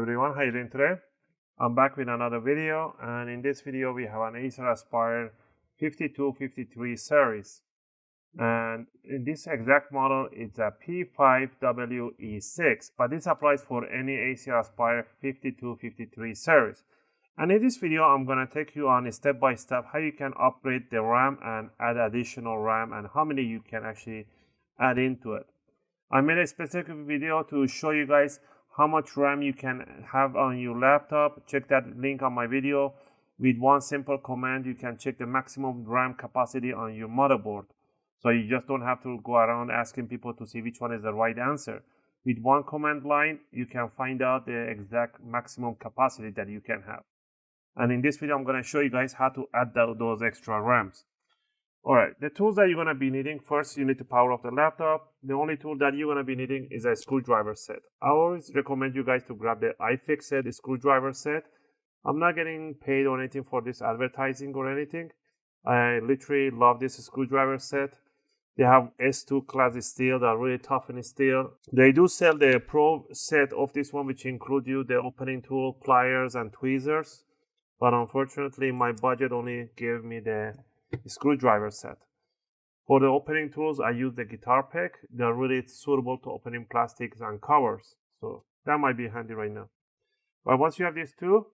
everyone, how are you doing today? I'm back with another video, and in this video we have an Acer Aspire 5253 series, and in this exact model it's a P5we6, but this applies for any Acer Aspire 5253 series. And in this video I'm going to take you on step by step how you can upgrade the RAM and add additional RAM and how many you can actually add into it. I made a specific video to show you guys how much RAM you can have on your laptop. Check that link on my video. With one simple command, you can check the maximum RAM capacity on your motherboard. So you just don't have to go around asking people to see which one is the right answer. With one command line, you can find out the exact maximum capacity that you can have. And in this video, I'm going to show you guys how to add those extra RAMs. Alright, the tools that you're going to be needing, first you need to power off the laptop. The only tool that you're going to be needing is a screwdriver set. I always recommend you guys to grab the UFIXTEK screwdriver set. I'm not getting paid or anything for this advertising or anything. I literally love this screwdriver set. They have S2 class steel that are really tough in steel. They do sell the Pro set of this one, which includes the opening tool, pliers, and tweezers. But unfortunately, my budget only gave me the screwdriver set. For the opening tools, I use the guitar pick. They're really suitable to opening plastics and covers, so that might be handy right now. But once you have these two,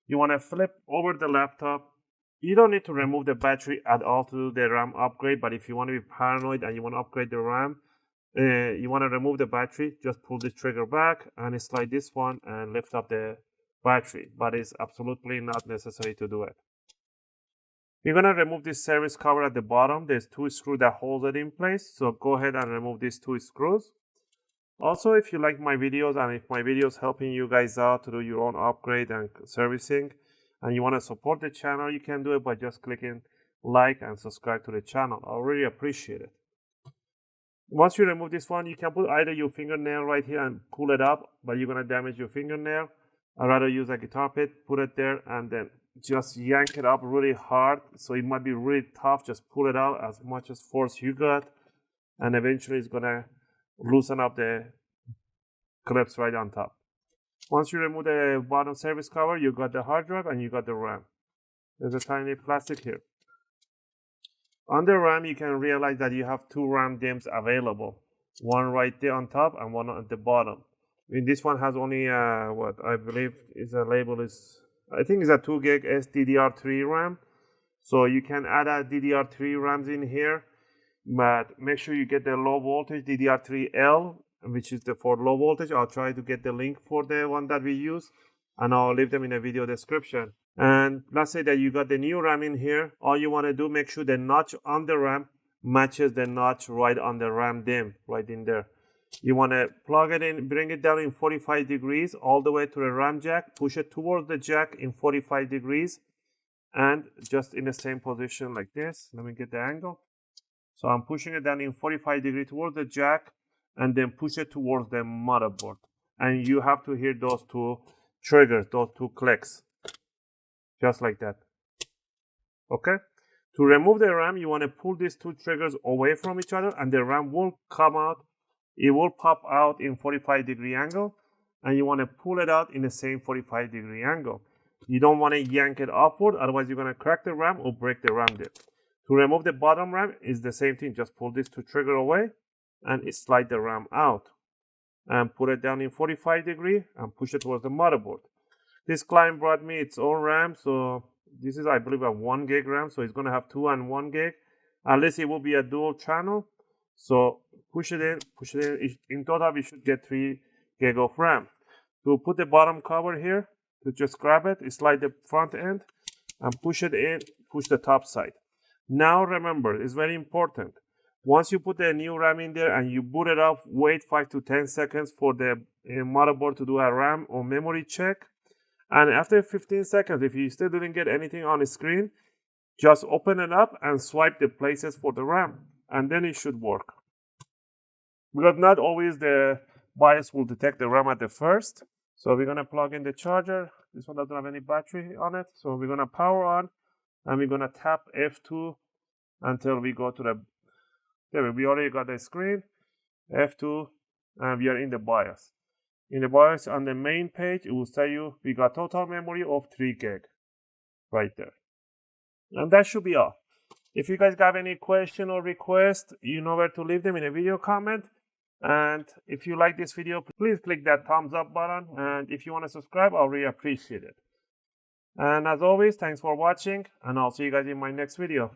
you want to flip over the laptop. You don't need to remove the battery at all to do the RAM upgrade, but if you want to be paranoid and you want to upgrade the RAM, you want to remove the battery, just pull this trigger back and slide this one and lift up the battery, but it's absolutely not necessary to do it. You're going to remove this service cover at the bottom. There's two screws that hold it in place. So go ahead and remove these two screws. Also, if you like my videos and if my videos helping you guys out to do your own upgrade and servicing, and you want to support the channel, you can do it by just clicking like and subscribe to the channel. I really appreciate it. Once you remove this one, you can put either your fingernail right here and pull it up, but you're going to damage your fingernail. I'd rather use a guitar pick, put it there, and then just yank it up really hard. So it might be really tough. Just pull it out as much as force you got, and eventually it's gonna loosen up the clips right on top. Once you remove the bottom service cover, you got the hard drive and you got the RAM. There's a tiny plastic here. On the RAM, you can realize that you have two RAM DIMMs available, one right there on top and one at the bottom. And this one has only what I believe is a label is, I think it's a 2 gig DDR3 RAM. So you can add a DDR3 RAMs in here, but make sure you get the low voltage DDR3L, which is for low voltage. I'll try to get the link for the one that we use, and I'll leave them in the video description. And let's say that you got the new RAM in here. All you want to do, make sure the notch on the RAM matches the notch right on the RAM DIMM, right in there. You want to plug it in, bring it down in 45 degrees all the way to the RAM jack, push it towards the jack in 45 degrees, and just in the same position like this. Let me get the angle. So I'm pushing it down in 45 degrees towards the jack, and then push it towards the motherboard. And you have to hear those two triggers, those two clicks, just like that. Okay? To remove the RAM, you want to pull these two triggers away from each other, and the RAM will come out. It will pop out in 45-degree angle, and you want to pull it out in the same 45-degree angle. You don't want to yank it upward, otherwise you're going to crack the RAM or break the RAM dip. To remove the bottom RAM is the same thing. Just pull this two trigger away and slide the RAM out. And put it down in 45-degree and push it towards the motherboard. This client brought me its own RAM, so this is, I believe, a 1 gig RAM, so it's going to have 2 and 1 gig. At least it will be a dual channel. So push it in, push it in. In total, we should get 3 gig of RAM. To put the bottom cover here, to just grab it, slide the front end, and push it in, push the top side. Now remember, it's very important. Once you put the new RAM in there and you boot it up, wait 5 to 10 seconds for the motherboard to do a RAM or memory check. And after 15 seconds, if you still didn't get anything on the screen, just open it up and swipe the places for the RAM. And then it should work. Because not always the BIOS will detect the RAM at the first. So we're going to plug in the charger. This one doesn't have any battery on it. So we're going to power on. And we're going to tap F2 until we go to the... There we already got the screen. F2. And we are in the BIOS. In the BIOS on the main page, it will tell you we got total memory of 3 gig right there. And that should be all. If you guys have any question or request, you know where to leave them in a video comment. And if you like this video, please click that thumbs up button. And if you want to subscribe, I'll really appreciate it. And as always, thanks for watching, and I'll see you guys in my next video.